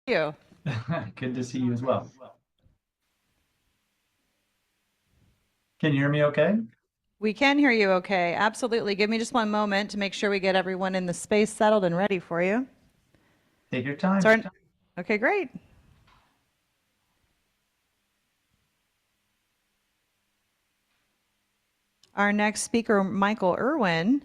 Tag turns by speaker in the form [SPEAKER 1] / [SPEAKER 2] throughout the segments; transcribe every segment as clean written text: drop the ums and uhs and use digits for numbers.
[SPEAKER 1] You.
[SPEAKER 2] Good to see you as well. Can you hear me okay?
[SPEAKER 1] We can hear you okay. Absolutely. Give me just one moment to make sure we get everyone in the space settled and ready for you.
[SPEAKER 2] Take your time.
[SPEAKER 1] Start. Okay, great. Our next speaker, Michael Erwin,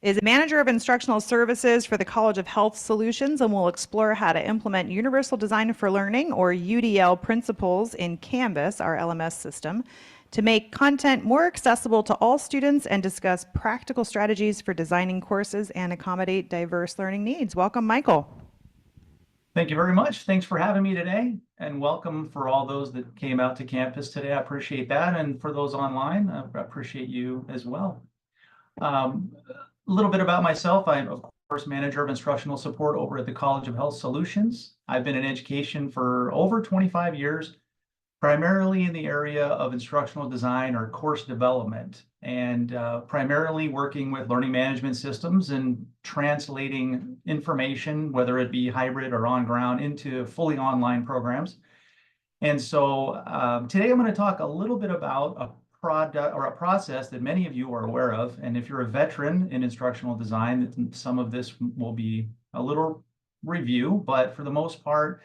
[SPEAKER 1] is a manager of instructional services for the College of Health Solutions and will explore how to implement Universal Design for Learning, or UDL, principles in Canvas, our LMS system, to make content more accessible to all students and discuss practical strategies for designing courses and accommodate diverse learning needs. Welcome, Michael.
[SPEAKER 2] Thank you very much. Thanks for having me today, and welcome for all those that came out to campus today. I appreciate that. And for those online, I appreciate you as well. A little bit about myself. I'm, of course, manager of instructional support over at the College of Health Solutions. I've been in education for over 25 years, primarily in the area of instructional design or course development, and primarily working with learning management systems and translating information, whether it be hybrid or on ground, into fully online programs. And so today I'm going to talk a little bit about a product or a process that many of you are aware of. And if you're a veteran in instructional design, some of this will be a little review, but for the most part,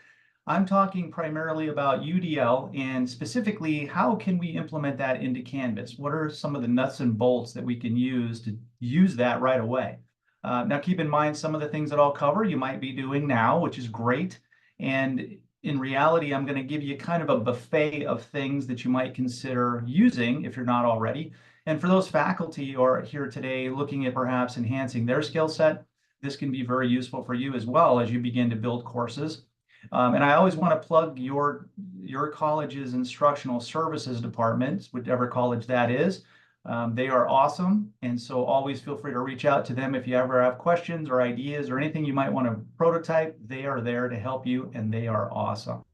[SPEAKER 2] I'm talking primarily about UDL, and specifically, how can we implement that into Canvas? What are some of the nuts and bolts that we can use to use that right away? Now, keep in mind, some of the things that I'll cover you might be doing now, which is great. And in reality, I'm going to give you kind of a buffet of things that you might consider using if you're not already. And for those faculty who are here today looking at perhaps enhancing their skill set, this can be very useful for you as well as you begin to build courses. And I always want to plug your college's instructional services department, whichever college that is. They are awesome. And so always feel free to reach out to them if you ever have questions or ideas or anything you might want to prototype. They are there to help you, and they are awesome.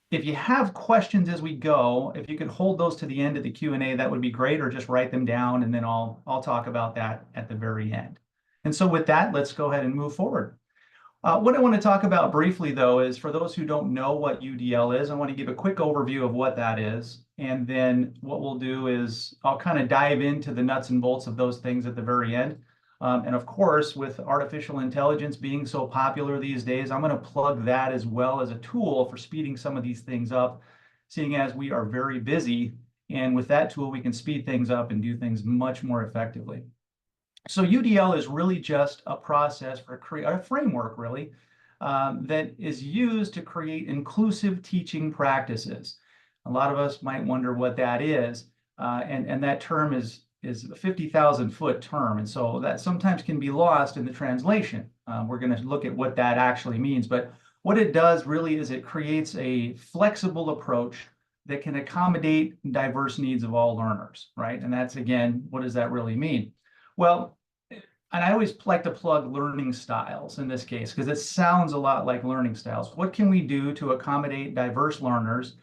[SPEAKER 2] If you have questions as we go, if you could hold those to the end of the Q&A, that would be great, or just write them down, and then I'll talk about that at the very end. And so with that, let's go ahead and move forward. What I want to talk about briefly, though, is for those who don't know what UDL is, I want to give a quick overview of what that is. And then what we'll do is I'll kind of dive into the nuts and bolts of those things at the very end. And of course, with artificial intelligence being so popular these days, I'm going to plug that as well as a tool for speeding some of these things up, seeing as we are very busy. And with that tool, we can speed things up and do things much more effectively. So UDL is really just a process for a framework, really, that is used to create inclusive teaching practices. A lot of us might wonder what that is, and that term is a 50,000-foot term, and so that sometimes can be lost in the translation. We're going to look at what that actually means, but what it does really is it creates a flexible approach that can accommodate diverse needs of all learners, right? And that's, again, what does that really mean? Well, and I always like to plug learning styles in this case, because it sounds a lot like learning styles. What can we do to accommodate diverse learners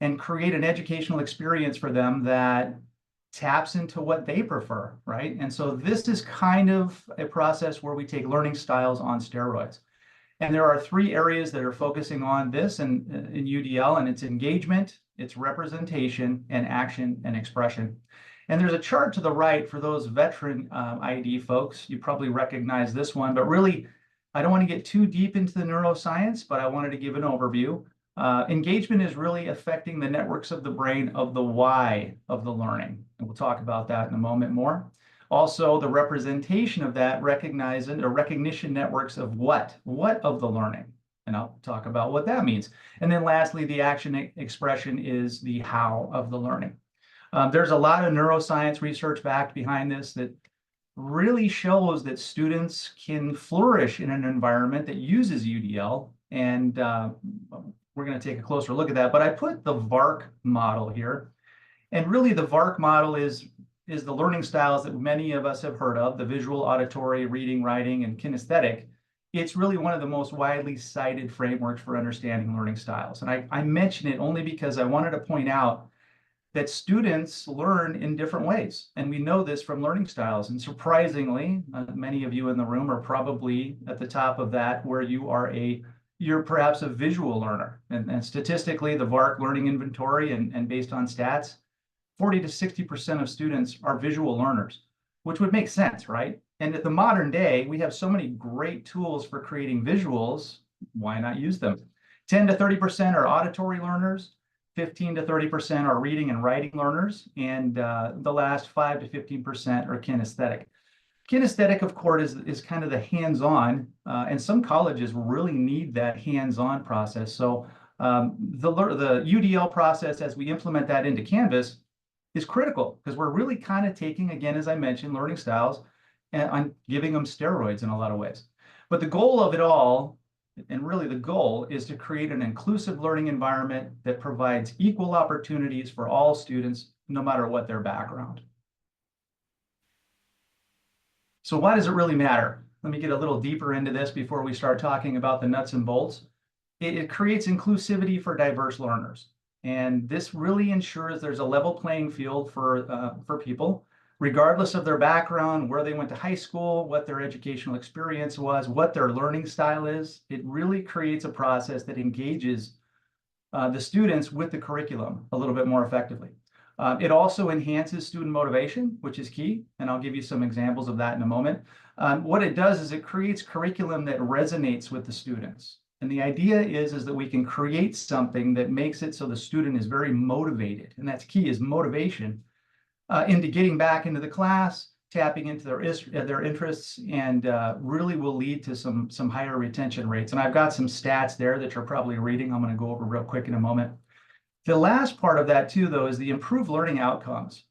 [SPEAKER 2] and create an educational experience for them that taps into what they prefer, right? And so this is kind of a process where we take learning styles on steroids. And there are three areas that are focusing on this in UDL, and it's engagement, it's representation, and action and expression. And there's a chart to the right for those veteran ID folks. You probably recognize this one, but really, I don't want to get too deep into the neuroscience, but I wanted to give an overview. Engagement is really affecting the networks of the brain of the why of the learning. And we'll talk about that in a moment more. Also, the representation of that recognition networks of what of the learning. And I'll talk about what that means. And then lastly, the action expression is the how of the learning. There's a lot of neuroscience research backed behind this that really shows that students can flourish in an environment that uses UDL. And we're going to take a closer look at that. But I put the VARC model here. And really, the VARC model is the learning styles that many of us have heard of, the visual, auditory, reading, writing, and kinesthetic. It's really one of the most widely cited frameworks for understanding learning styles. And I mention it only because I wanted to point out that students learn in different ways. And we know this from learning styles. And surprisingly, many of you in the room are probably at the top of that, where you're perhaps a visual learner. And statistically, the VARC learning inventory and based on stats, 40 to 60% of students are visual learners, which would make sense, right? And at the modern day, we have so many great tools for creating visuals. Why not use them? 10 to 30% are auditory learners. 15 to 30% are reading and writing learners, and the last 5 to 15% are kinesthetic. Kinesthetic, of course, is kind of the hands-on, and some colleges really need that hands-on process. So the UDL process, as we implement that into Canvas, is critical because we're really kind of taking, again, as I mentioned, learning styles and I'm giving them steroids in a lot of ways. But the goal of it all, and really the goal, is to create an inclusive learning environment that provides equal opportunities for all students, no matter what their background. So why does it really matter? Let me get a little deeper into this before we start talking about the nuts and bolts. It creates inclusivity for diverse learners. And this really ensures there's a level playing field for people, regardless of their background, where they went to high school, what their educational experience was, what their learning style is. It really creates a process that engages the students with the curriculum a little bit more effectively. It also enhances student motivation, which is key, and I'll give you some examples of that in a moment. What it does is it creates curriculum that resonates with the students. And the idea is that we can create something that makes it so the student is very motivated, and that's key, is motivation, into getting back into the class, tapping into their interests, and really will lead to some higher retention rates. And I've got some stats there that you're probably reading. I'm going to go over real quick in a moment. The last part of that too, though, is the improved learning outcomes.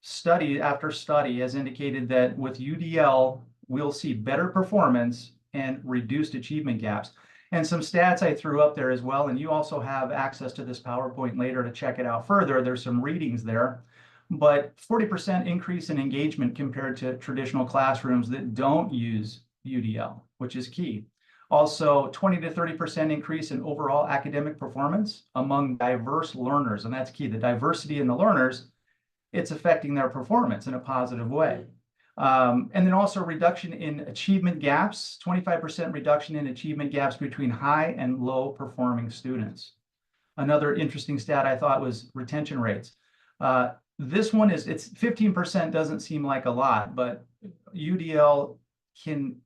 [SPEAKER 2] Study after study has indicated that with UDL, we'll see better performance and reduced achievement gaps. And some stats I threw up there as well, and you also have access to this PowerPoint later to check it out further. There's some readings there. But 40% increase in engagement compared to traditional classrooms that don't use UDL, which is key. Also, 20 to 30% increase in overall academic performance among diverse learners, and that's key. The diversity in the learners, it's affecting their performance in a positive way. And then also reduction in achievement gaps, 25% reduction in achievement gaps between high and low performing students. Another interesting stat I thought was retention rates. This one it's 15%, doesn't seem like a lot, but UDL can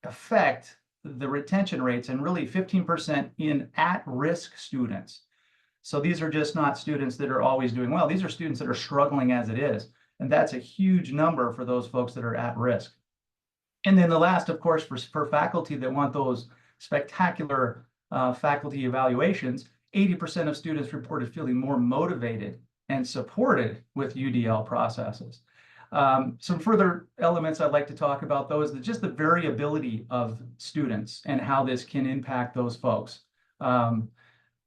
[SPEAKER 2] affect the retention rates, and really 15% in at-risk students. So these are just not students that are always doing well. These are students that are struggling as it is. And that's a huge number for those folks that are at risk. And then the last, of course, for faculty that want those spectacular faculty evaluations, 80% of students reported feeling more motivated and supported with UDL processes. Some further elements I'd like to talk about, though, is just the variability of students and how this can impact those folks.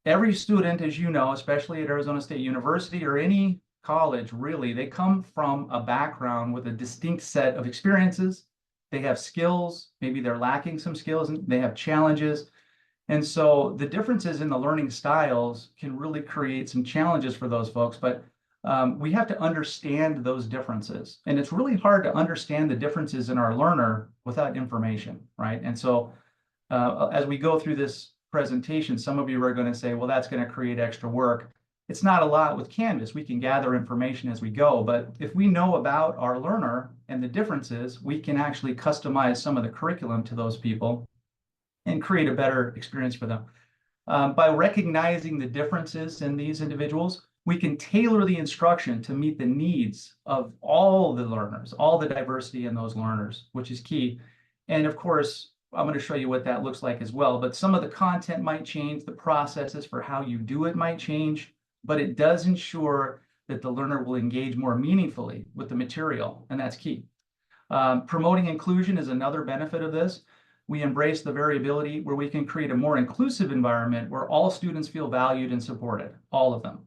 [SPEAKER 2] Every student, as you know, especially at Arizona State University or any college, really, they come from a background with a distinct set of experiences. They have skills, maybe they're lacking some skills, and they have challenges. And so the differences in the learning styles can really create some challenges for those folks, but we have to understand those differences. And it's really hard to understand the differences in our learner without information, right? And so as we go through this presentation, some of you are going to say, well, that's going to create extra work. It's not a lot with Canvas. We can gather information as we go, but if we know about our learner and the differences, we can actually customize some of the curriculum to those people and create a better experience for them. By recognizing the differences in these individuals, we can tailor the instruction to meet the needs of all the learners, all the diversity in those learners, which is key. And of course, I'm going to show you what that looks like as well, but some of the content might change, the processes for how you do it might change, but it does ensure that the learner will engage more meaningfully with the material, and that's key. Promoting inclusion is another benefit of this. We embrace the variability where we can create a more inclusive environment where all students feel valued and supported, all of them.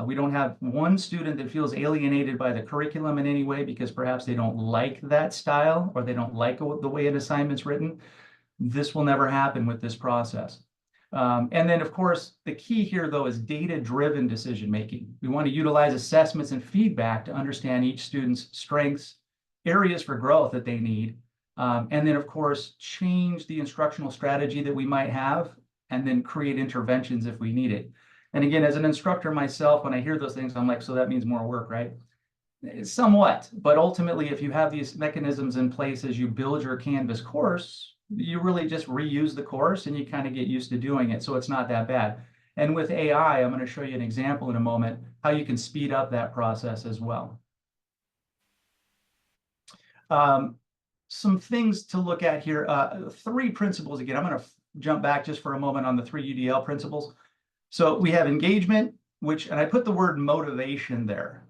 [SPEAKER 2] We don't have one student that feels alienated by the curriculum in any way because perhaps they don't like that style or they don't like the way an assignment's written. This will never happen with this process. And then, of course, the key here, though, is data-driven decision-making. We want to utilize assessments and feedback to understand each student's strengths, areas for growth that they need, and then, of course, change the instructional strategy that we might have, and then create interventions if we need it. And again, as an instructor myself, when I hear those things, I'm like, so that means more work, right? Somewhat, but ultimately, if you have these mechanisms in place as you build your Canvas course, you really just reuse the course and you kind of get used to doing it. So it's not that bad. And with AI, I'm going to show you an example in a moment, how you can speed up that process as well. Some things to look at here, 3 principles. Again, I'm going to jump back just for a moment on the 3 UDL principles. So we have engagement, and I put the word motivation there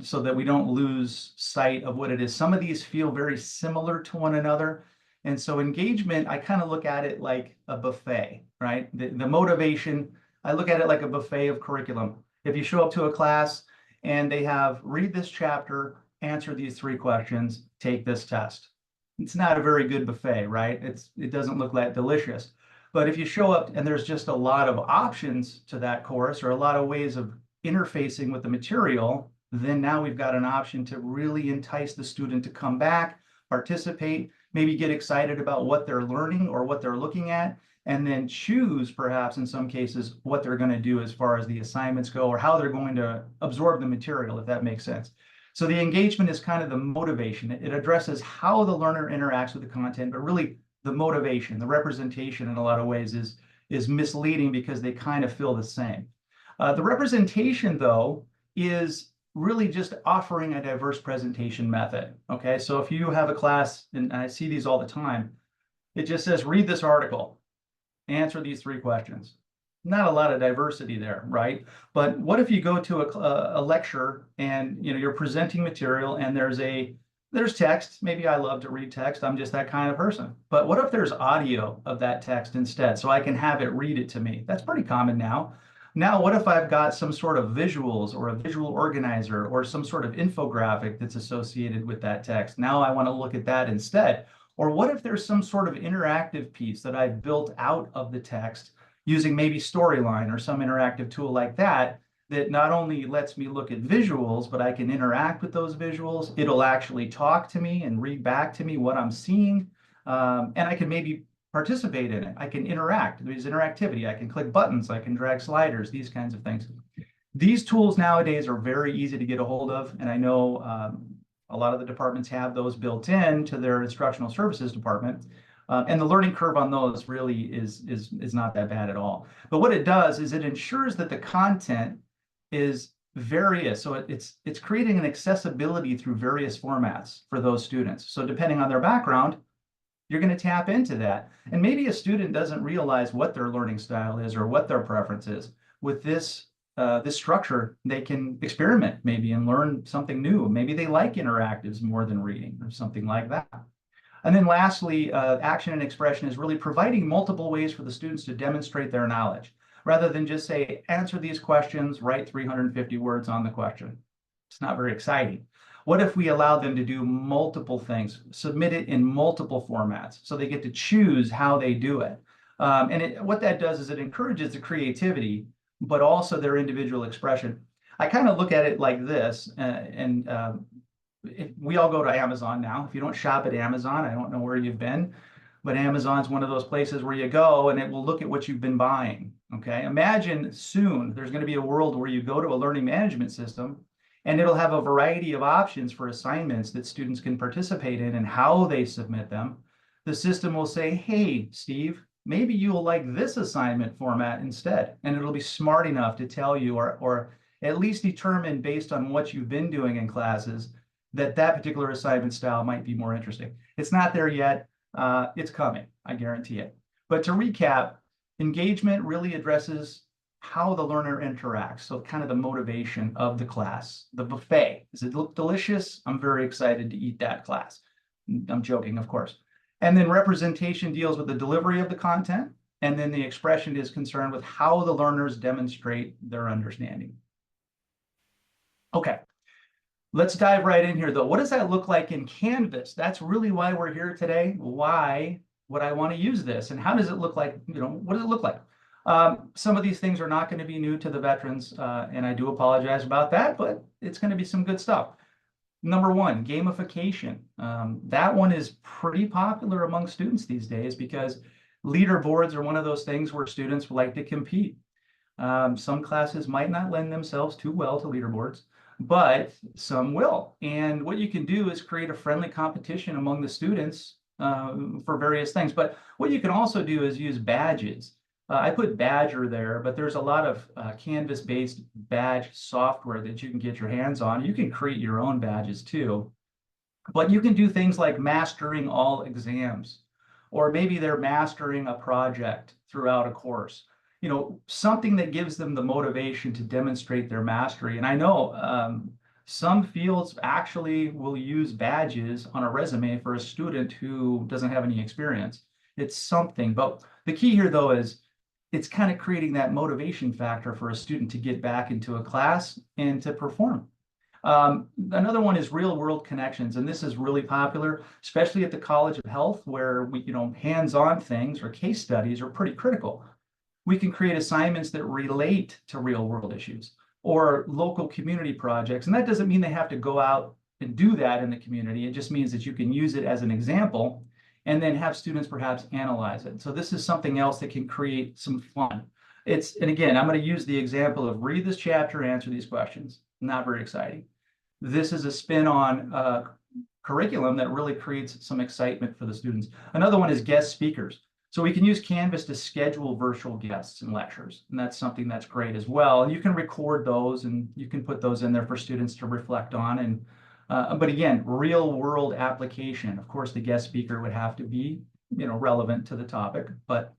[SPEAKER 2] so that we don't lose sight of what it is. Some of these feel very similar to one another. And so engagement, I kind of look at it like a buffet, right? The motivation, I look at it like a buffet of curriculum. If you show up to a class and they have read this chapter, answer these 3 questions, take this test. It's not a very good buffet, right? It doesn't look that delicious. But if you show up and there's just a lot of options to that course or a lot of ways of interfacing with the material, then now we've got an option to really entice the student to come back, participate, maybe get excited about what they're learning or what they're looking at, and then choose, perhaps in some cases, what they're going to do as far as the assignments go or how they're going to absorb the material, if that makes sense. So the engagement is kind of the motivation. It addresses how the learner interacts with the content, but really the motivation, the representation in a lot of ways is misleading because they kind of feel the same. The representation, though, is really just offering a diverse presentation method. Okay, so if you have a class, and I see these all the time, it just says, read this article, answer these 3 questions. Not a lot of diversity there, right? But what if you go to a lecture and you're presenting material and there's text. Maybe I love to read text. I'm just that kind of person. But what if there's audio of that text instead, so I can have it read it to me? That's pretty common now. Now, what if I've got some sort of visuals or a visual organizer or some sort of infographic that's associated with that text? Now I want to look at that instead. Or what if there's some sort of interactive piece that I've built out of the text using maybe Storyline or some interactive tool like that, that not only lets me look at visuals, but I can interact with those visuals. It'll actually talk to me and read back to me what I'm seeing. And I can maybe participate in it. I can interact. There's interactivity. I can click buttons. I can drag sliders, these kinds of things. These tools nowadays are very easy to get a hold of. And I know a lot of the departments have those built in to their instructional services department. And the learning curve on those really is not that bad at all. But what it does is it ensures that the content is various. So it's creating an accessibility through various formats for those students. So depending on their background, you're going to tap into that. And maybe a student doesn't realize what their learning style is or what their preference is. With this structure, they can experiment maybe and learn something new. Maybe they like interactives more than reading or something like that. And then lastly, action and expression is really providing multiple ways for the students to demonstrate their knowledge, rather than just say, answer these questions, write 350 words on the question. It's not very exciting. What if we allow them to do multiple things, submit it in multiple formats, so they get to choose how they do it? What that does is it encourages the creativity, but also their individual expression. I kind of look at it like this, we all go to Amazon now. If you don't shop at Amazon, I don't know where you've been, but Amazon's one of those places where you go and it will look at what you've been buying. Okay, imagine soon there's going to be a world where you go to a learning management system and it'll have a variety of options for assignments that students can participate in and how they submit them. The system will say, hey, Steve, maybe you'll like this assignment format instead. And it'll be smart enough to tell you or at least determine based on what you've been doing in classes that particular assignment style might be more interesting. It's not there yet. It's coming, I guarantee it. But to recap, engagement really addresses how the learner interacts. So kind of the motivation of the class. The buffet, does it look delicious? I'm very excited to eat that class. I'm joking, of course. And then representation deals with the delivery of the content. And then the expression is concerned with how the learners demonstrate their understanding. Okay. Let's dive right in here, though. What does that look like in Canvas? That's really why we're here today. Why would I want to use this? And how does it look like? What does it look like? Some of these things are not going to be new to the veterans, and I do apologize about that, but it's going to be some good stuff. Number one, gamification. That one is pretty popular among students these days because leaderboards are one of those things where students like to compete. Some classes might not lend themselves too well to leaderboards, but some will. And what you can do is create a friendly competition among the students for various things. But what you can also do is use badges. I put Badger there, but there's a lot of Canvas-based badge software that you can get your hands on. You can create your own badges too. But you can do things like mastering all exams, or maybe they're mastering a project throughout a course. Something that gives them the motivation to demonstrate their mastery. And I know some fields actually will use badges on a resume for a student who doesn't have any experience. It's something, but the key here though is it's kind of creating that motivation factor for a student to get back into a class and to perform. Another one is real world connections, and this is really popular, especially at the College of Health, where hands-on things or case studies are pretty critical. We can create assignments that relate to real world issues or local community projects. And that doesn't mean they have to go out and do that in the community. It just means that you can use it as an example and then have students perhaps analyze it. So this is something else that can create some fun. And again, I'm going to use the example of read this chapter, answer these questions. Not very exciting. This is a spin on curriculum that really creates some excitement for the students. Another one is guest speakers. So we can use Canvas to schedule virtual guests and lectures, and that's something that's great as well. And you can record those, and you can put those in there for students to reflect on. And but again, real world application. Of course, the guest speaker would have to be, relevant to the topic, but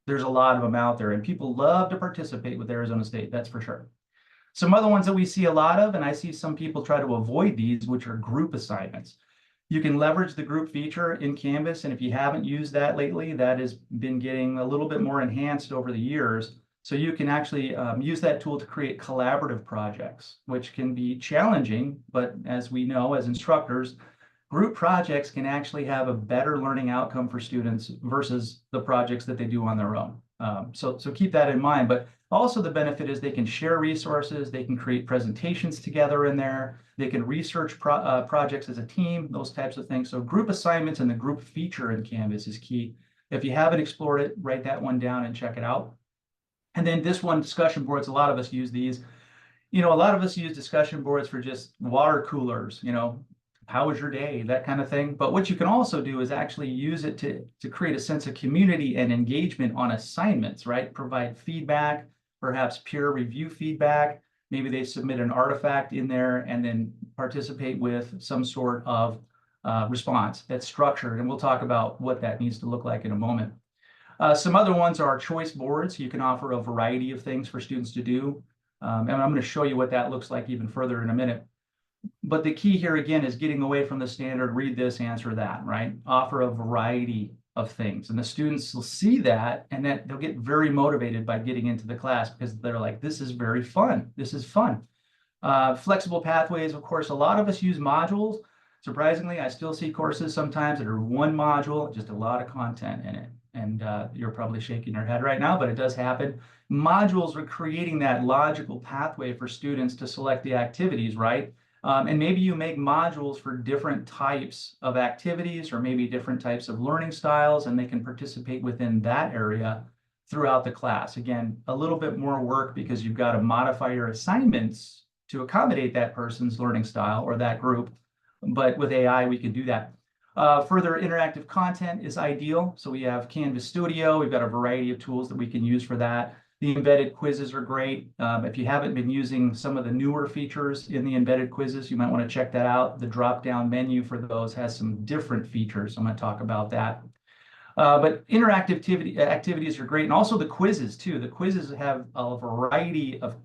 [SPEAKER 2] there's a lot of them out there, and people love to participate with Arizona State. That's for sure. Some other ones that we see a lot of, and I see some people try to avoid these, which are group assignments. You can leverage the group feature in Canvas, and if you haven't used that lately, that has been getting a little bit more enhanced over the years. So you can actually use that tool to create collaborative projects, which can be challenging, but as we know as instructors, group projects can actually have a better learning outcome for students versus the projects that they do on their own. So keep that in mind. But also the benefit is they can share resources, they can create presentations together in there, they can research projects as a team, those types of things. So group assignments and the group feature in Canvas is key. If you haven't explored it, write that one down and check it out. And then this one, discussion boards, a lot of us use these. A lot of us use discussion boards for just water coolers, how was your day, that kind of thing. But what you can also do is actually use it to create a sense of community and engagement on assignments, right? Provide feedback, perhaps peer review feedback. Maybe they submit an artifact in there and then participate with some sort of response that's structured. And we'll talk about what that needs to look like in a moment. Some other ones are choice boards. You can offer a variety of things for students to do. And I'm going to show you what that looks like even further in a minute. But the key here, again, is getting away from the standard, read this, answer that, right? Offer a variety of things. And the students will see that, and that they'll get very motivated by getting into the class because they're like, this is very fun. This is fun. Flexible pathways, of course, a lot of us use modules. Surprisingly, I still see courses sometimes that are one module, just a lot of content in it. And you're probably shaking your head right now, but it does happen. Modules are creating that logical pathway for students to select the activities, right? And maybe you make modules for different types of activities or maybe different types of learning styles, and they can participate within that area throughout the class. Again, a little bit more work because you've got to modify your assignments to accommodate that person's learning style or that group. But with AI, we can do that. Further interactive content is ideal. So we have Canvas Studio. We've got a variety of tools that we can use for that. The embedded quizzes are great. If you haven't been using some of the newer features in the embedded quizzes, you might want to check that out. The drop-down menu for those has some different features. I'm going to talk about that. But interactive activities are great. And also the quizzes too. The quizzes have a variety of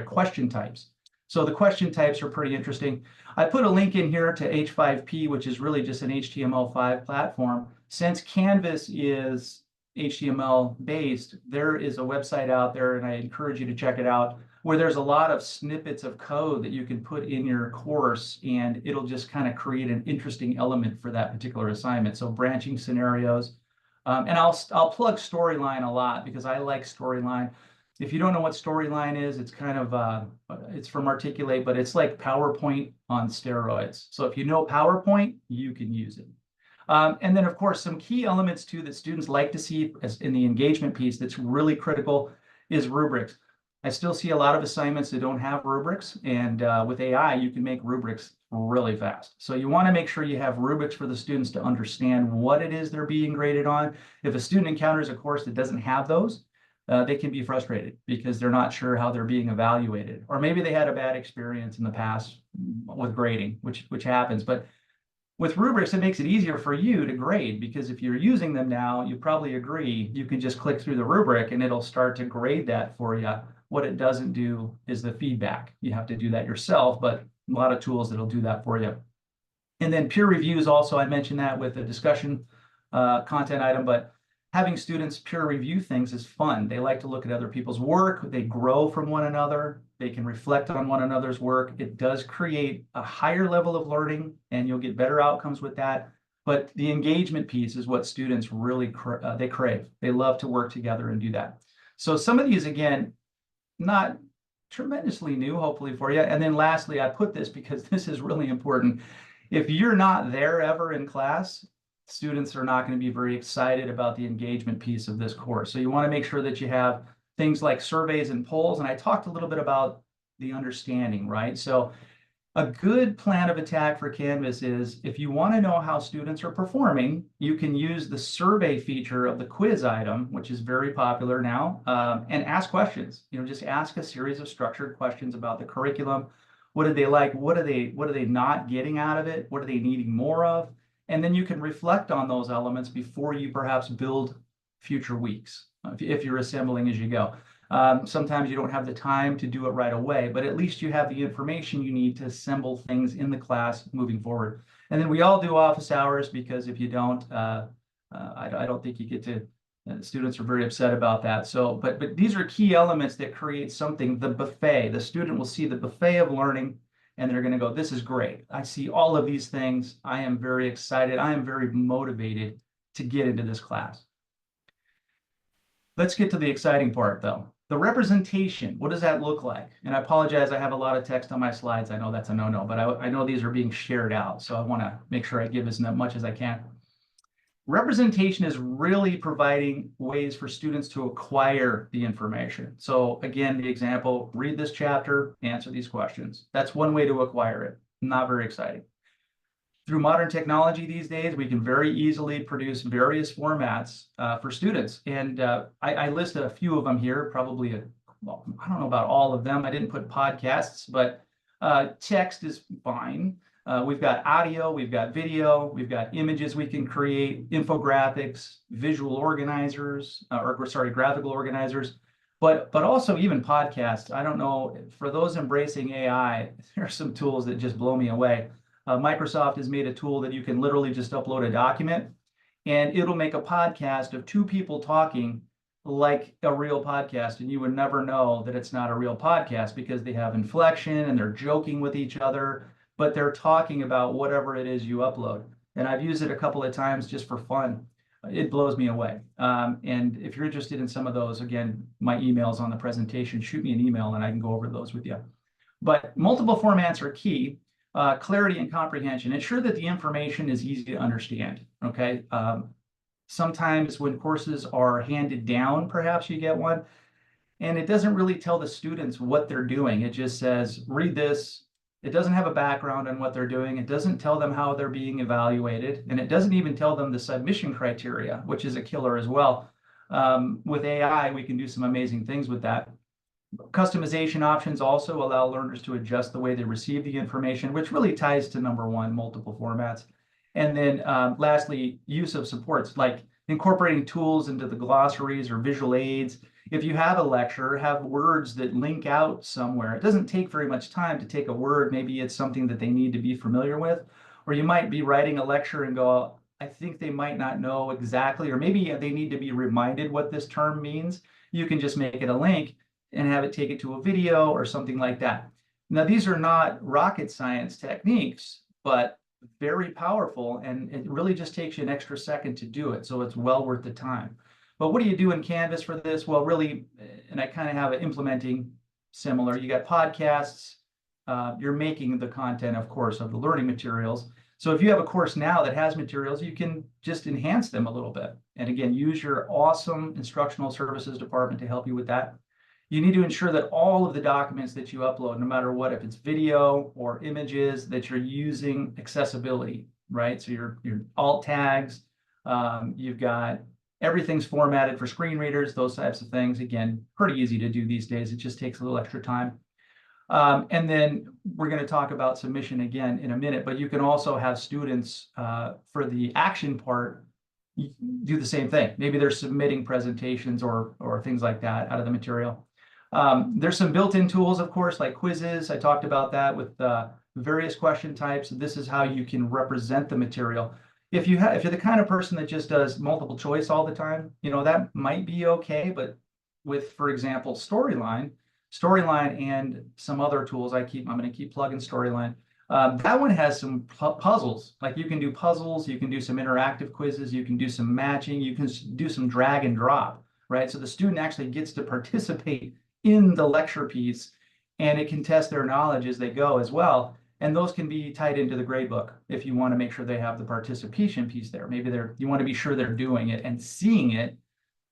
[SPEAKER 2] question types. So the question types are pretty interesting. I put a link in here to H5P, which is really just an HTML5 platform. Since Canvas is HTML based, there is a website out there, and I encourage you to check it out, where there's a lot of snippets of code that you can put in your course, and it'll just kind of create an interesting element for that particular assignment. So branching scenarios, And I'll plug Storyline a lot because I like Storyline. If you don't know what Storyline is, it's kind of it's from Articulate, but it's like PowerPoint on steroids. So if you know PowerPoint, you can use it. And then, of course, some key elements too that students like to see as in the engagement piece that's really critical is rubrics. I still see a lot of assignments that don't have rubrics, and with AI, you can make rubrics really fast. So you want to make sure you have rubrics for the students to understand what it is they're being graded on. If a student encounters a course that doesn't have those, they can be frustrated because they're not sure how they're being evaluated, or maybe they had a bad experience in the past with grading, which happens. But with rubrics, it makes it easier for you to grade because if you're using them now, you probably agree, you can just click through the rubric and it'll start to grade that for you. What it doesn't do is the feedback. You have to do that yourself, but a lot of tools that'll do that for you. And then peer reviews also, I mentioned that with the discussion content item, but having students peer review things is fun. They like to look at other people's work. They grow from one another. They can reflect on one another's work. It does create a higher level of learning, and you'll get better outcomes with that. But the engagement piece is what students really they crave. They love to work together and do that. So some of these, again, not tremendously new, hopefully for you. And then lastly, I put this because this is really important. If you're not there ever in class, students are not going to be very excited about the engagement piece of this course. So you want to make sure that you have things like surveys and polls. And I talked a little bit about the understanding, right? So a good plan of attack for Canvas is if you want to know how students are performing, you can use the survey feature of the quiz item, which is very popular now, and ask questions. Just ask a series of structured questions about the curriculum. What did they like? What are they not getting out of it? What are they needing more of? And then you can reflect on those elements before you perhaps build future weeks, if you're assembling as you go. Sometimes you don't have the time to do it right away, but at least you have the information you need to assemble things in the class moving forward. And then we all do office hours because if you don't, I don't think you get to, students are very upset about that. So, but these are key elements that create something, the buffet. The student will see the buffet of learning and they're going to go, this is great. I see all of these things. I am very excited. I am very motivated to get into this class. Let's get to the exciting part though. The representation, what does that look like? And I apologize, I have a lot of text on my slides. I know that's a no-no, but I know these are being shared out. So I want to make sure I give as much as I can. Representation is really providing ways for students to acquire the information. So again, the example, read this chapter, answer these questions. That's one way to acquire it. Not very exciting. Through modern technology these days, we can very easily produce various formats for students. And I list a few of them here, probably, well, I don't know about all of them. I didn't put podcasts, but text is fine. We've got audio, we've got video, we've got images we can create, infographics, visual organizers, graphical organizers, but also even podcasts. I don't know, for those embracing AI, there are some tools that just blow me away. Microsoft has made a tool that you can literally just upload a document and it'll make a podcast of two people talking like a real podcast. And you would never know that it's not a real podcast because they have inflection and they're joking with each other, but they're talking about whatever it is you upload. And I've used it a couple of times just for fun. It blows me away. And if you're interested in some of those, again, my email's on the presentation. Shoot me an email and I can go over those with you. But multiple formats are key. Clarity and comprehension. Ensure that the information is easy to understand, okay? Sometimes when courses are handed down, perhaps you get one, and it doesn't really tell the students what they're doing. It just says, read this. It doesn't have a background on what they're doing. It doesn't tell them how they're being evaluated, and it doesn't even tell them the submission criteria, which is a killer as well. With AI, we can do some amazing things with that. Customization options also allow learners to adjust the way they receive the information, which really ties to number one, multiple formats. And then lastly, use of supports, like incorporating tools into the glossaries or visual aids. If you have a lecture, have words that link out somewhere. It doesn't take very much time to take a word. Maybe it's something that they need to be familiar with, or you might be writing a lecture and go, I think they might not know exactly, or maybe they need to be reminded what this term means. You can just make it a link and have it take it to a video or something like that. Now, these are not rocket science techniques, but very powerful, and it really just takes you an extra second to do it. So it's well worth the time. But what do you do in Canvas for this? Well, really, and I kind of have it implementing similar. You got podcasts. You're making the content, of course, of the learning materials. So if you have a course now that has materials, you can just enhance them a little bit. And again, use your awesome instructional services department to help you with that. You need to ensure that all of the documents that you upload, no matter what, if it's video or images, that you're using accessibility, right? So your alt tags, you've got everything's formatted for screen readers, those types of things. Again, pretty easy to do these days. It just takes a little extra time. And then we're going to talk about submission again in a minute, but you can also have students for the action part do the same thing. Maybe they're submitting presentations or things like that out of the material. There's some built-in tools, of course, like quizzes. I talked about that with various question types. This is how you can represent the material. If you're the kind of person that just does multiple choice all the time, that might be okay. But with, for example, Storyline and some other tools I'm going to keep plugging Storyline. That one has some puzzles. Like you can do puzzles, you can do some interactive quizzes, you can do some matching, you can do some drag and drop, right? So the student actually gets to participate in the lecture piece, and it can test their knowledge as they go as well. And those can be tied into the gradebook if you want to make sure they have the participation piece there. Maybe you want to be sure they're doing it and seeing it.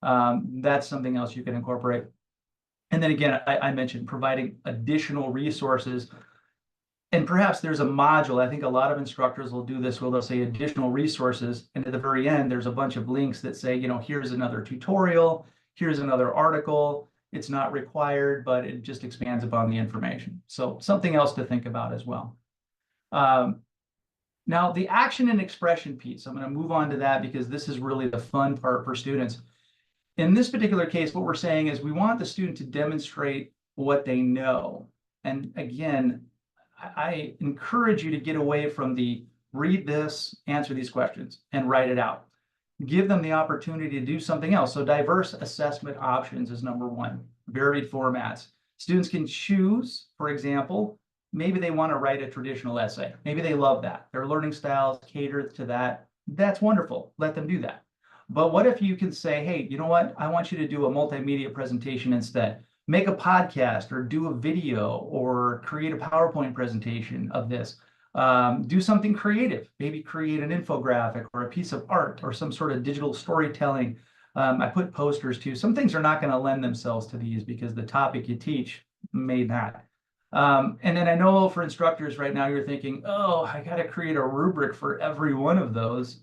[SPEAKER 2] That's something else you can incorporate. And then again, I mentioned providing additional resources. And perhaps there's a module. I think a lot of instructors will do this where they'll say additional resources. And at the very end, there's a bunch of links that say, here's another tutorial, here's another article. It's not required, but it just expands upon the information. So something else to think about as well. Now, the action and expression piece, I'm going to move on to that because this is really the fun part for students. In this particular case, what we're saying is we want the student to demonstrate what they know. And again, I encourage you to get away from the read this, answer these questions, and write it out. Give them the opportunity to do something else. So diverse assessment options is number one, varied formats. Students can choose, for example, maybe they want to write a traditional essay. Maybe they love that. Their learning styles cater to that. That's wonderful. Let them do that. But what if you can say, hey, you know what? I want you to do a multimedia presentation instead. Make a podcast or do a video or create a PowerPoint presentation of this. Do something creative, maybe create an infographic or a piece of art or some sort of digital storytelling. I put posters too. Some things are not going to lend themselves to these because the topic you teach may not. And then I know for instructors right now, you're thinking, oh, I got to create a rubric for every one of those.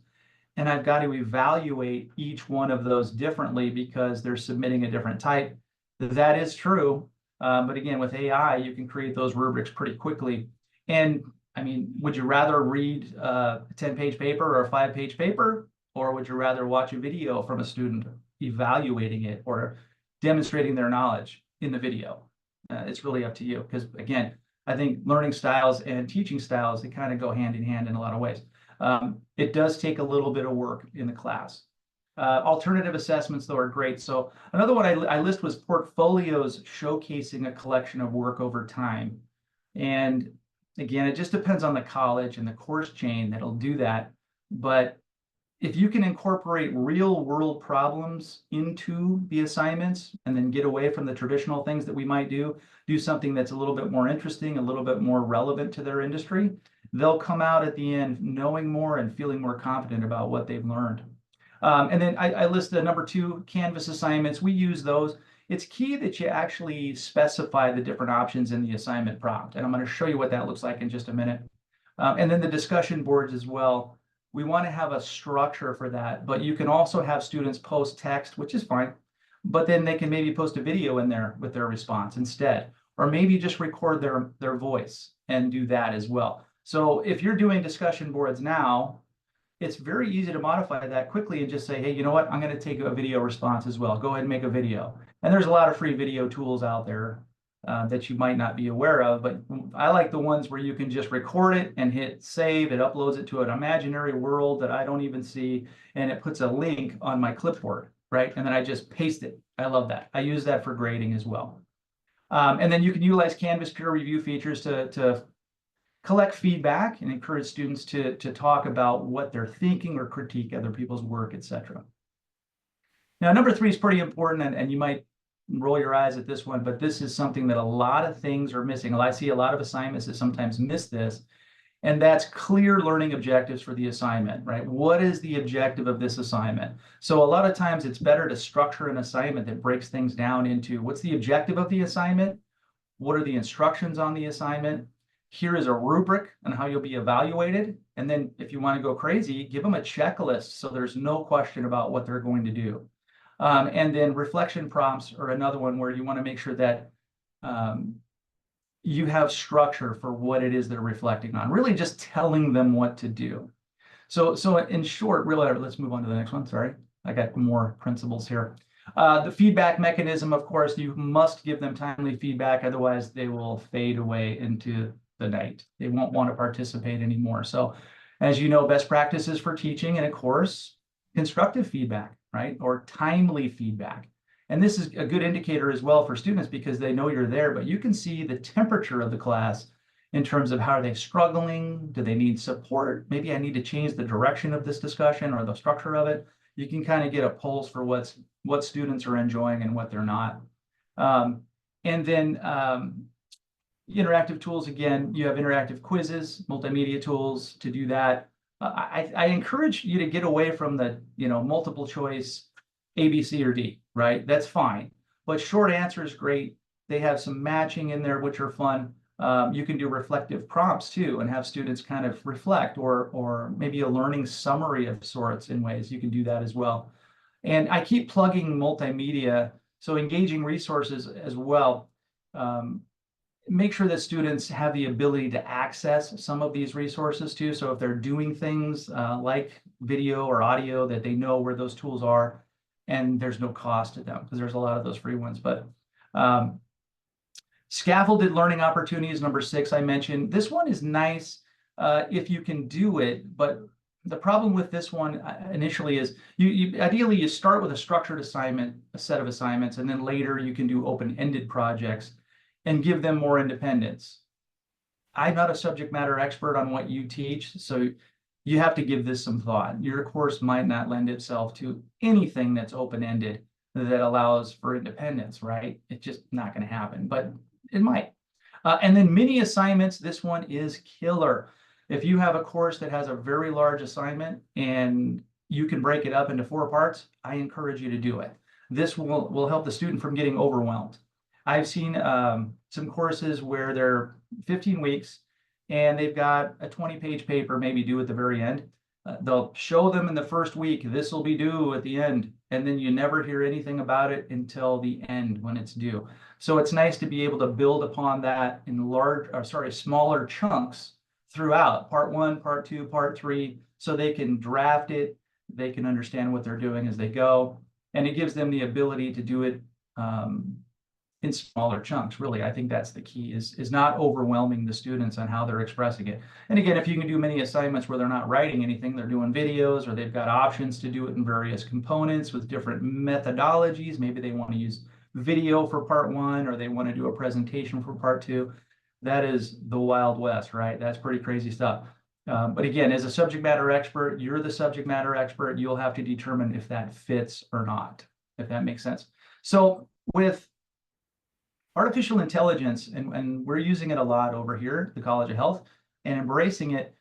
[SPEAKER 2] And I've got to evaluate each one of those differently because they're submitting a different type. That is true. But again, with AI, you can create those rubrics pretty quickly. And I mean, would you rather read a 10-page paper or a 5-page paper? Or would you rather watch a video from a student evaluating it or demonstrating their knowledge in the video? It's really up to you. Because again, I think learning styles and teaching styles, they kind of go hand in hand in a lot of ways. It does take a little bit of work in the class. Alternative assessments, though, are great. So another one I list was portfolios showcasing a collection of work over time. And again, it just depends on the college and the course chain that'll do that. But if you can incorporate real world problems into the assignments and then get away from the traditional things that we might do something that's a little bit more interesting, a little bit more relevant to their industry, they'll come out at the end knowing more and feeling more confident about what they've learned. And then I list the number 2 Canvas assignments. We use those. It's key that you actually specify the different options in the assignment prompt. And I'm going to show you what that looks like in just a minute. And then the discussion boards as well. We want to have a structure for that, but you can also have students post text, which is fine, but then they can maybe post a video in there with their response instead, or maybe just record their voice and do that as well. So if you're doing discussion boards now, it's very easy to modify that quickly and just say, hey, you know what? I'm going to take a video response as well. Go ahead and make a video. And there's a lot of free video tools out there that you might not be aware of, but I like the ones where you can just record it and hit save. It uploads it to an imaginary world that I don't even see, and it puts a link on my clipboard, right? And then I just paste it. I love that. I use that for grading as well. And then you can utilize Canvas peer review features to collect feedback and encourage students to talk about what they're thinking or critique other people's work, etc. Now, number 3 is pretty important, and you might roll your eyes at this one, but this is something that a lot of things are missing. I see a lot of assignments that sometimes miss this, and that's clear learning objectives for the assignment, right? What is the objective of this assignment? So a lot of times it's better to structure an assignment that breaks things down into what's the objective of the assignment? What are the instructions on the assignment? Here is a rubric on how you'll be evaluated. And then if you want to go crazy, give them a checklist so there's no question about what they're going to do. And then reflection prompts are another one where you want to make sure that you have structure for what it is they're reflecting on, really just telling them what to do. So in short, really, let's move on to the next one. Sorry, I got more principles here. The feedback mechanism, of course, you must give them timely feedback, otherwise they will fade away into the night. They won't want to participate anymore. So as you know, best practices for teaching in a course, constructive feedback, right? Or timely feedback. And this is a good indicator as well for students because they know you're there, but you can see the temperature of the class in terms of how are they struggling? Do they need support? Maybe I need to change the direction of this discussion or the structure of it. You can kind of get a pulse for what students are enjoying and what they're not. And then interactive tools, again, you have interactive quizzes, multimedia tools to do that. I encourage you to get away from the multiple choice A, B, C, or D, right? That's fine. But short answer is great. They have some matching in there, which are fun. You can do reflective prompts too and have students kind of reflect or maybe a learning summary of sorts in ways. You can do that as well. And I keep plugging multimedia, so engaging resources as well. Make sure that students have the ability to access some of these resources too. So if they're doing things like video or audio, that they know where those tools are and there's no cost to them because there's a lot of those free ones. But scaffolded learning opportunities, number 6, I mentioned. This one is nice if you can do it, but the problem with this one initially is ideally you start with a structured assignment, a set of assignments, and then later you can do open-ended projects and give them more independence. I'm not a subject matter expert on what you teach, so you have to give this some thought. Your course might not lend itself to anything that's open-ended that allows for independence, right? It's just not going to happen, but it might. And then mini assignments, this one is killer. If you have a course that has a very large assignment and you can break it up into 4 parts, I encourage you to do it. This will help the student from getting overwhelmed. I've seen some courses where they're 15 weeks and they've got a 20-page paper maybe due at the very end. They'll show them in the first week, this will be due at the end, and then you never hear anything about it until the end when it's due. So it's nice to be able to build upon that in smaller chunks throughout part 1, part 2, part 3, so they can draft it, they can understand what they're doing as they go, and it gives them the ability to do it in smaller chunks. Really, I think that's the key, is not overwhelming the students on how they're expressing it. And again, if you can do many assignments where they're not writing anything, they're doing videos, or they've got options to do it in various components with different methodologies. Maybe they want to use video for part 1, or they want to do a presentation for part 2. That is the Wild West, right? That's pretty crazy stuff. But again, as a subject matter expert, you're the subject matter expert. You'll have to determine if that fits or not, if that makes sense. So with artificial intelligence, and we're using it a lot over here at the College of Health and embracing it,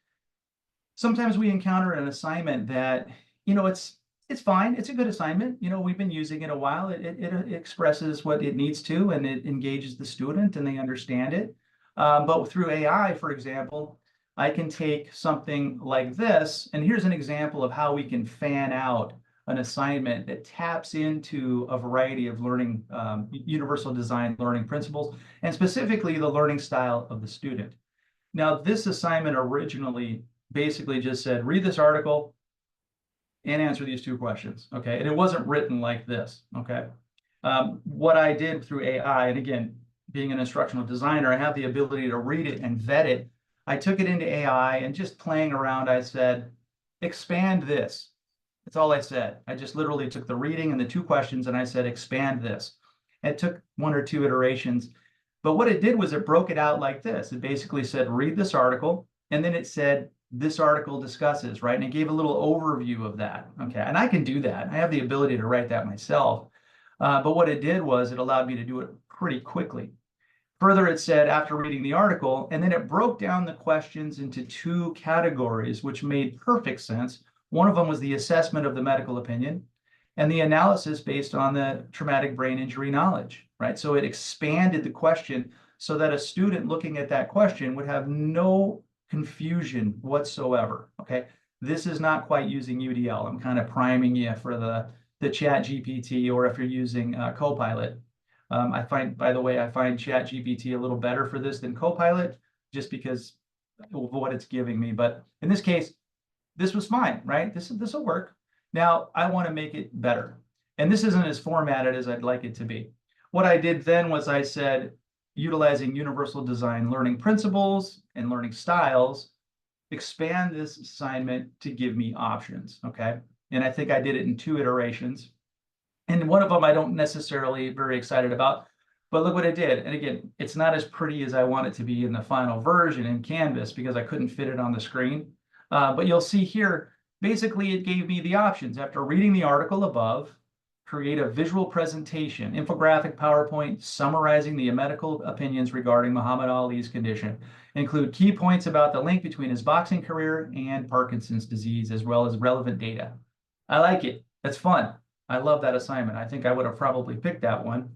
[SPEAKER 2] sometimes we encounter an assignment that, it's fine. It's a good assignment. We've been using it a while. It expresses what it needs to, and it engages the student and they understand it. But through AI, for example, I can take something like this, and here's an example of how we can fan out an assignment that taps into a variety of learning, universal design learning principles, and specifically the learning style of the student. Now, this assignment originally basically just said, read this article and answer these 2 questions, okay? And it wasn't written like this, okay? What I did through AI, and again, being an instructional designer, I have the ability to read it and vet it. I took it into AI and just playing around, I said, expand this. That's all I said. I just literally took the reading and the 2 questions and I said, expand this. It took 1 or 2 iterations. But what it did was it broke it out like this. It basically said, read this article, and then it said, this article discusses, right? And it gave a little overview of that, okay? And I can do that. I have the ability to write that myself. But what it did was it allowed me to do it pretty quickly. Further, it said after reading the article, and then it broke down the questions into two categories, which made perfect sense. One of them was the assessment of the medical opinion and the analysis based on the traumatic brain injury knowledge, right? So it expanded the question so that a student looking at that question would have no confusion whatsoever, okay? This is not quite using UDL. I'm kind of priming you for the Chat GPT, or if you're using Copilot. I find, by the way, I find Chat GPT a little better for this than Copilot, just because of what it's giving me. But in this case, this was fine, right? This will work. Now I want to make it better. And this isn't as formatted as I'd like it to be. What I did then was I said, utilizing universal design learning principles and learning styles, expand this assignment to give me options, okay? And I think I did it in 2 iterations. And one of them I don't necessarily very excited about, but look what it did. And again, it's not as pretty as I want it to be in the final version in Canvas because I couldn't fit it on the screen. But you'll see here, basically it gave me the options. After reading the article above, create a visual presentation, infographic, PowerPoint, summarizing the medical opinions regarding Muhammad Ali's condition. Include key points about the link between his boxing career and Parkinson's disease, as well as relevant data. I like it. That's fun. I love that assignment. I think I would have probably picked that one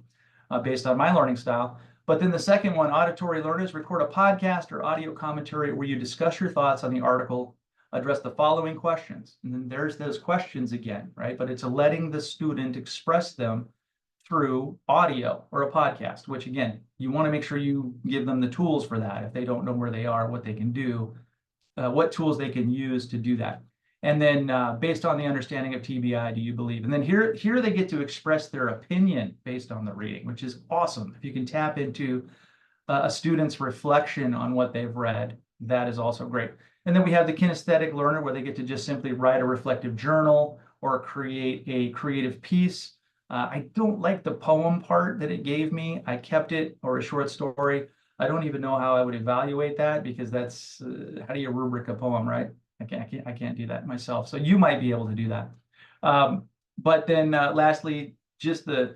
[SPEAKER 2] based on my learning style. But then the second one, auditory learners, record a podcast or audio commentary where you discuss your thoughts on the article, address the following questions. And then there's those questions again, right? But it's letting the student express them through audio or a podcast, which again, you want to make sure you give them the tools for that. If they don't know where they are, what they can do, what tools they can use to do that. And then based on the understanding of TBI, do you believe? And then here they get to express their opinion based on the reading, which is awesome. If you can tap into a student's reflection on what they've read, that is also great. And then we have the kinesthetic learner where they get to just simply write a reflective journal or create a creative piece. I don't like the poem part that it gave me. I kept it, or a short story. I don't even know how I would evaluate that because that's, how do you rubric a poem, right? I can't do that myself. So you might be able to do that. But then lastly, just the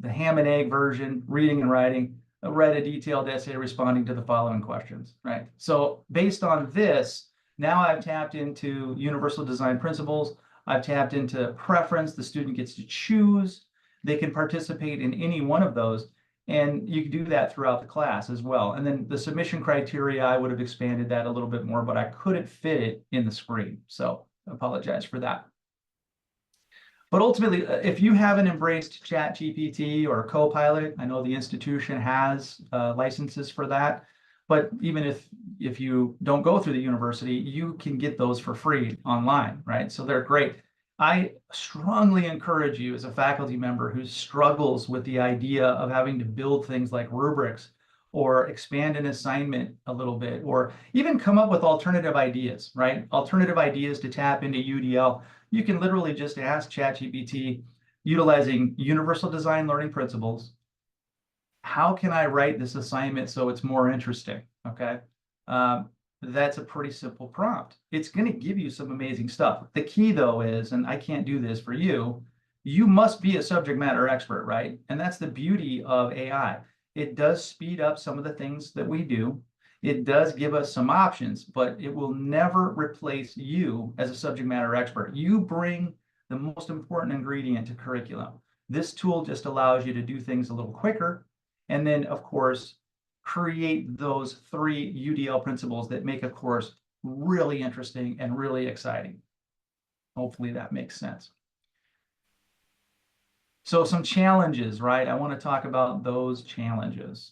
[SPEAKER 2] ham and egg version, reading and writing, read a detailed essay responding to the following questions, right? So based on this, now I've tapped into universal design principles. I've tapped into preference. The student gets to choose. They can participate in any one of those. And you can do that throughout the class as well. And then the submission criteria, I would have expanded that a little bit more, but I couldn't fit it in the screen. So I apologize for that. But ultimately, if you haven't embraced ChatGPT or Copilot, I know the institution has licenses for that. But even if you don't go through the university, you can get those for free online, right? So they're great. I strongly encourage you as a faculty member who struggles with the idea of having to build things like rubrics or expand an assignment a little bit, or even come up with alternative ideas, right? Alternative ideas to tap into UDL. You can literally just ask ChatGPT, utilizing universal design learning principles, how can I write this assignment so it's more interesting, okay? That's a pretty simple prompt. It's going to give you some amazing stuff. The key though is, and I can't do this for you, you must be a subject matter expert, right? And that's the beauty of AI. It does speed up some of the things that we do. It does give us some options, but it will never replace you as a subject matter expert. You bring the most important ingredient to curriculum. This tool just allows you to do things a little quicker. And then, of course, create those 3 UDL principles that make a course really interesting and really exciting. Hopefully that makes sense. So some challenges, right? I want to talk about those challenges.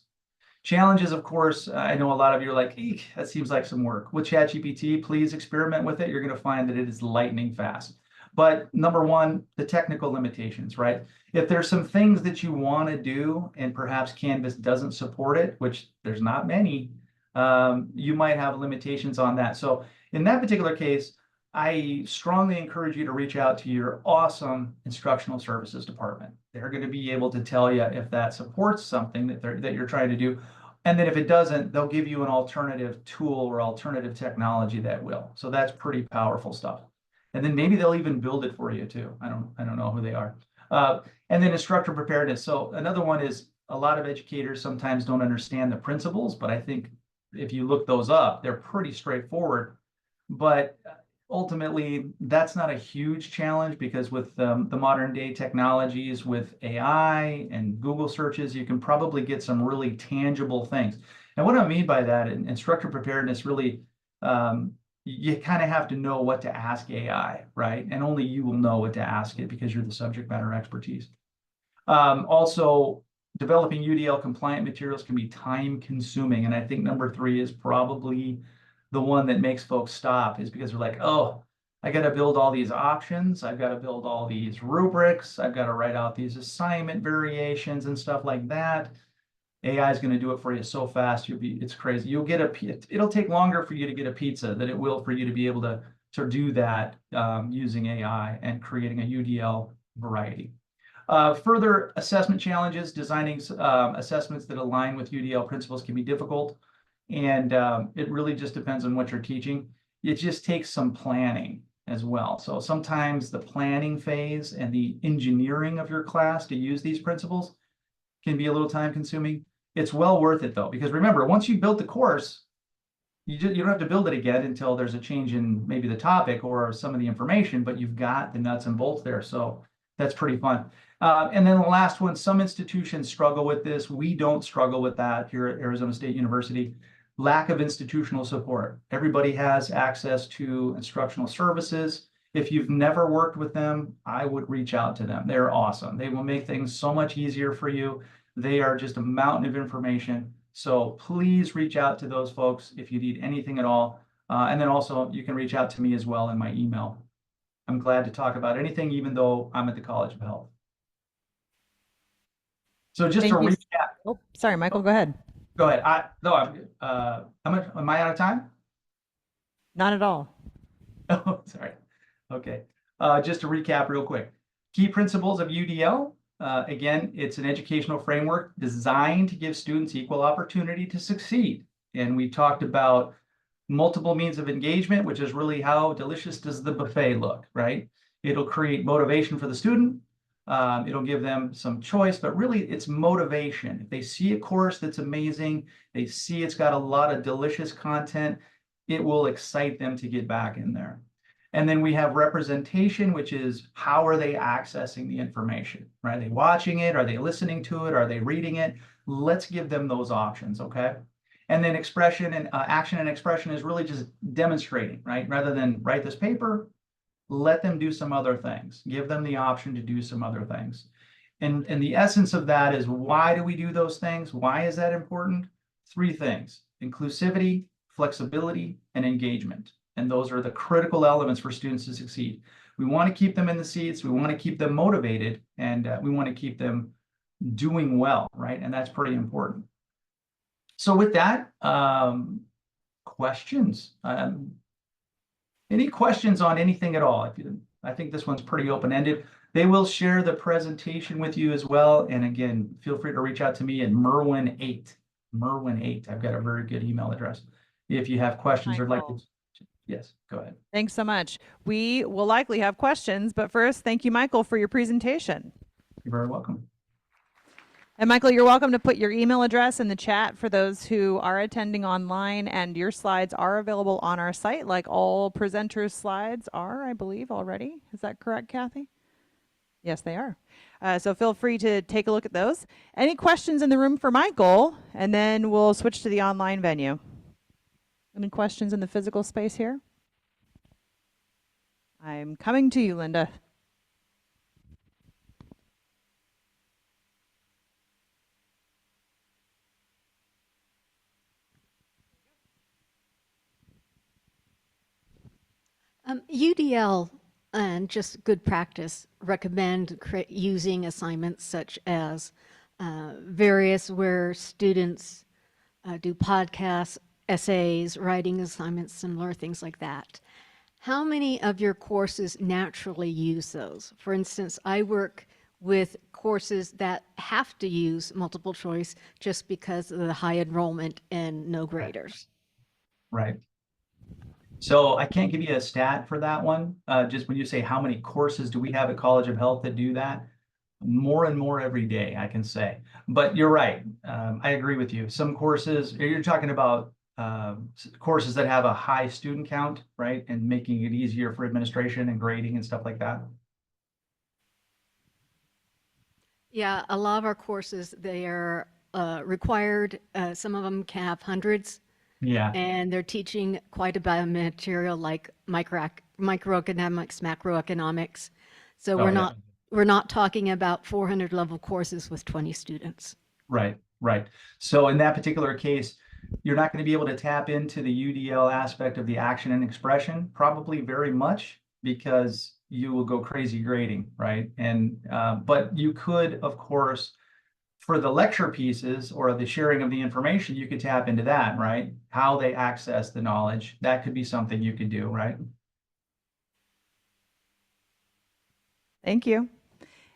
[SPEAKER 2] Challenges, of course, I know a lot of you are like, eek, that seems like some work. With ChatGPT, please experiment with it. You're going to find that it is lightning fast. But number one, the technical limitations, right? If there's some things that you want to do and perhaps Canvas doesn't support it, which there's not many, you might have limitations on that. So in that particular case, I strongly encourage you to reach out to your awesome instructional services department. They're going to be able to tell you if that supports something that you're trying to do. And then if it doesn't, they'll give you an alternative tool or alternative technology that will. So that's pretty powerful stuff. And then maybe they'll even build it for you too. I don't know who they are. And then instructor preparedness. So another one is a lot of educators sometimes don't understand the principles, but I think if you look those up, they're pretty straightforward. But ultimately, that's not a huge challenge because with the modern day technologies, with AI and Google searches, you can probably get some really tangible things. And what I mean by that, instructor preparedness really, you kind of have to know what to ask AI, right? And only you will know what to ask it because you're the subject matter expertise. Also, developing UDL compliant materials can be time consuming. And I think number 3 is probably the one that makes folks stop, is because they're like, oh, I got to build all these options. I've got to build all these rubrics. I've got to write out these assignment variations and stuff like that. AI is going to do it for you so fast. It's crazy. You'll get it'll take longer for you to get a pizza than it will for you to be able to do that using AI and creating a UDL variety. Further assessment challenges, designing assessments that align with UDL principles can be difficult. And it really just depends on what you're teaching. It just takes some planning as well. So sometimes the planning phase and the engineering of your class to use these principles can be a little time consuming. It's well worth it though, because remember, once you built the course, you don't have to build it again until there's a change in maybe the topic or some of the information, but you've got the nuts and bolts there. So that's pretty fun. And then the last one, some institutions struggle with this. We don't struggle with that here at Arizona State University. Lack of institutional support. Everybody has access to instructional services. If you've never worked with them, I would reach out to them. They're awesome. They will make things so much easier for you. They are just a mountain of information. So please reach out to those folks if you need anything at all. And then also you can reach out to me as well in my email. I'm glad to talk about anything, even though I'm at the College of Health. So just to
[SPEAKER 1] Thank you.
[SPEAKER 2] recap.
[SPEAKER 1] Oh, sorry, Michael, go ahead.
[SPEAKER 2] Go ahead. Am I out of time?
[SPEAKER 1] Not at all.
[SPEAKER 2] Oh, sorry. Okay. Just to recap real quick. Key principles of UDL. Again, it's an educational framework designed to give students equal opportunity to succeed. And we talked about multiple means of engagement, which is really how delicious does the buffet look, right? It'll create motivation for the student. It'll give them some choice, but really it's motivation. If they see a course that's amazing, they see it's got a lot of delicious content, it will excite them to get back in there. And then we have representation, which is how are they accessing the information, right? Are they watching it? Are they listening to it? Are they reading it? Let's give them those options, okay? And then expression and action and expression is really just demonstrating, right? Rather than write this paper, let them do some other things. Give them the option to do some other things. And the essence of that is, why do we do those things? Why is that important? 3 things: inclusivity, flexibility, and engagement. And those are the critical elements for students to succeed. We want to keep them in the seats. We want to keep them motivated, and we want to keep them doing well, right? And that's pretty important. So with that, questions? Any questions on anything at all? I think this one's pretty open-ended. They will share the presentation with you as well. And again, feel free to reach out to me at Merwin8. Merwin8. I've got a very good email address. If you have questions or like to, yes, go ahead.
[SPEAKER 1] Thanks so much. We will likely have questions, but first, thank you, Michael, for your presentation.
[SPEAKER 2] You're very welcome.
[SPEAKER 1] And Michael, you're welcome to put your email address in the chat for those who are attending online, and your slides are available on our site, like all presenters' slides are, I believe, already. Is that correct, Kathy? Yes, they are. So feel free to take a look at those. Any questions in the room for Michael? And then we'll switch to the online venue. Any questions in the physical space here? I'm coming to you, Linda.
[SPEAKER 3] UDL and just good practice recommend using assignments such as various where students do podcasts, essays, writing assignments, similar things like that. How many of your courses naturally use those? For instance, I work with courses that have to use multiple choice just because of the high enrollment and no graders.
[SPEAKER 2] Right. So I can't give you a stat for that one. Just when you say how many courses do we have at College of Health that do that? More and more every day, I can say. But you're right. I agree with you. Some courses, you're talking about courses that have a high student count, right? And making it easier for administration and grading and stuff like that.
[SPEAKER 3] Yeah, a lot of our courses, they are required. Some of them can have hundreds,
[SPEAKER 2] Yeah.
[SPEAKER 3] and they're teaching quite a bit of material like microeconomics, macroeconomics. So
[SPEAKER 2] Oh, yeah.
[SPEAKER 3] we're not talking about 400 level courses with 20 students.
[SPEAKER 2] Right, right. So in that particular case, you're not going to be able to tap into the UDL aspect of the action and expression, probably very much, because you will go crazy grading, right? And but you could, of course, for the lecture pieces or the sharing of the information, you could tap into that, right? How they access the knowledge, that could be something you could do, right?
[SPEAKER 1] Thank you.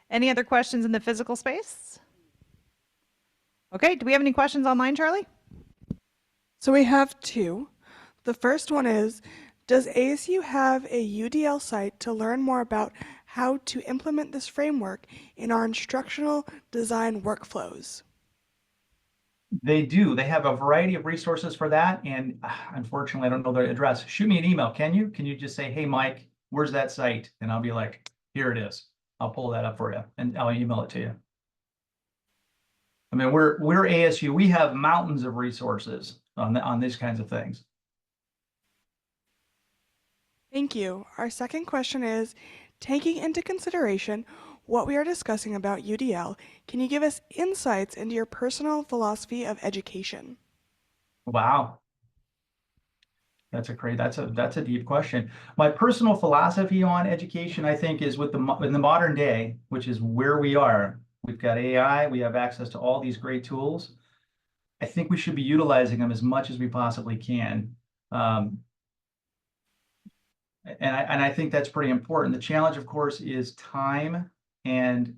[SPEAKER 1] Any other questions in the physical space? Okay, do we have any questions online, Charlie?
[SPEAKER 4] So we have two. The first one is, does ASU have a UDL site to learn more about how to implement this framework in our instructional design workflows?
[SPEAKER 2] They do. They have a variety of resources for that. And unfortunately, I don't know the address. Shoot me an email, can you? Can you just say, hey, Mike, where's that site? And I'll be like, here it is. I'll pull that up for you and I'll email it to you. I mean, we're ASU. We have mountains of resources on these kinds of things.
[SPEAKER 4] Thank you. Our second question is, taking into consideration what we are discussing about UDL, can you give us insights into your personal philosophy of education?
[SPEAKER 2] Wow. That's a deep question. My personal philosophy on education, I think, is in the modern day, which is where we are. We've got AI, we have access to all these great tools. I think we should be utilizing them as much as we possibly can. And I think that's pretty important. The challenge, of course, is time and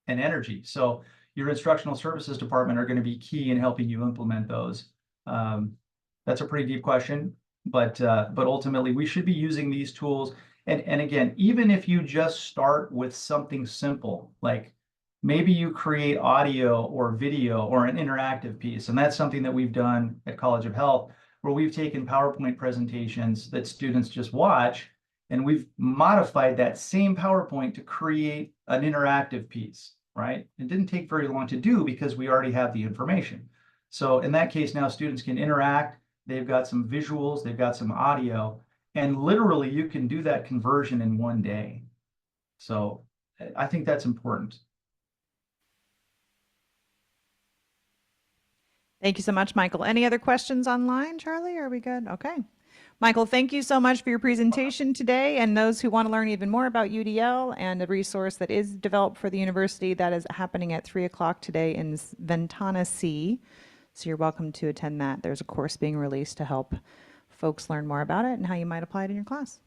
[SPEAKER 2] energy. So your instructional services department are going to be key in helping you implement those. That's a pretty deep question, but ultimately we should be using these tools. And again, even if you just start with something simple, like maybe you create audio or video or an interactive piece, and that's something that we've done at College of Health, where we've taken PowerPoint presentations that students just watch, and we've modified that same PowerPoint to create an interactive piece, right? It didn't take very long to do because we already have the information. So in that case, now students can interact, they've got some visuals, they've got some audio, and literally you can do that conversion in one day. So I think that's important.
[SPEAKER 1] Thank you so much, Michael. Any other questions online, Charlie? Are we good? Okay. Michael, thank you so much for your presentation today. And those who want to learn even more about UDL and a resource that is developed for the university, that is happening at 3 o'clock today in Ventana C. So you're welcome to attend that. There's a course being released to help folks learn more about it and how you might apply it in your class.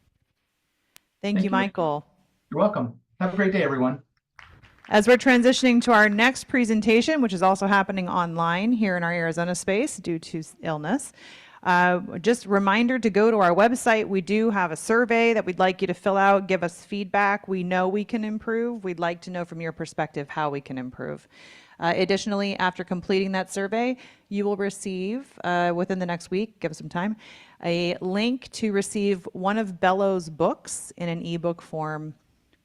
[SPEAKER 1] Thank you, Michael.
[SPEAKER 2] You're welcome. Have a great day, everyone.
[SPEAKER 1] As we're transitioning to our next presentation, which is also happening online here in our Arizona space due to illness, just a reminder to go to our website. We do have a survey that we'd like you to fill out, give us feedback. We know we can improve. We'd like to know from your perspective how we can improve. Additionally, after completing that survey, you will receive, within the next week, give us some time, a link to receive one of Bello's books in an ebook form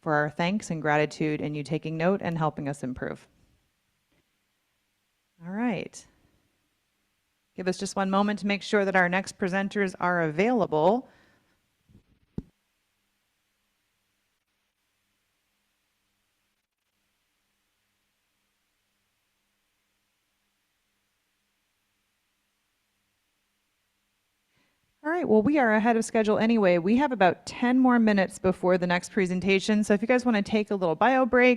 [SPEAKER 1] for our thanks and gratitude and you taking note and helping us improve. All right. Give us just one moment to make sure that our next presenters are available. All right, well, we are ahead of schedule anyway. We have about 10 more minutes before the next presentation. So if you guys want to take a little bio break,